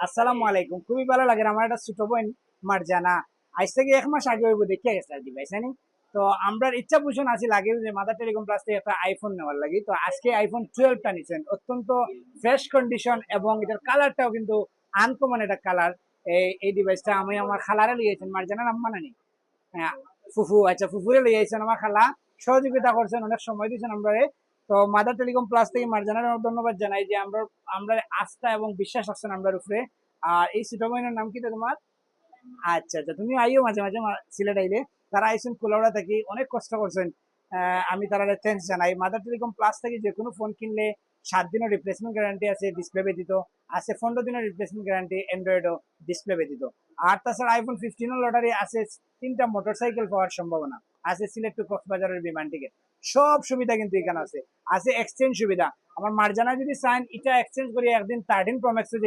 আসসালামু আলাইকুম। খুবই ভালো লাগে আমার একটা ছোট বোন মার্জানা আজ থেকে 1 মাস আগে হইব দেখে গেছে আর ডিভাইস জানি। তো আমরা ইচ্ছা পোষণ আছে লাগে যে মাদার টেলিকম প্লাস থেকে একটা আইফোন নেওয়ার লাগি। তো আজকে আইফোন 12টা নিছেন, অত্যন্ত ফ্রেশ কন্ডিশন এবং এটার কালারটাও কিন্তু আনকমন একটা কালার। এই ডিভাইসটা আমি আমার খালারে লিয়েছেন, মার্জানার আম্মা নানি, হ্যাঁ, ফুফু, আচ্ছা ফুফুরে লই আইছেন আমার খালা, সহযোগিতা করছেন, অনেক সময় দিয়েছেন আমরা। তো মাদার টেলিকম প্লাস থেকে মার্জানার ধন্যবাদ জানাই যে আমরা আমরা আস্থা এবং বিশ্বাস রাখছেন আমরার উপরে। আর এই ছোট বোনের নাম কি তোমার? আচ্ছা আচ্ছা, তুমি আইও মাঝে মাঝে সিলেট আইলে। তারা আইসেন কুলাউড়া থাকি, অনেক কষ্ট করছেন। আমি তারা থ্যাংকস জানাই। মাদার টেলিকম প্লাস থেকে যে কোনো ফোন কিনলে 7 দিনের রিপ্লেসমেন্ট গ্যারান্টি আছে ডিসপ্লে ব্যতীত, আছে 15 দিনের রিপ্লেসমেন্ট গ্যারান্টি অ্যান্ড্রয়েডও ডিসপ্লে ব্যতীত। আর তাছাড়া আইফোন 15 লটারি আছে 3টা মোটরসাইকেল পাওয়ার সম্ভাবনা আছে, সিলেট টু কক্সবাজারের বিমান টিকিট, সব সুবিধা কিন্তু এখানে আছে। আছে এক্সচেঞ্জ সুবিধা, আমার মার্জানা যদি চান এটা এক্সচেঞ্জ করি একদিন 13 প্রো ম্যাক্সে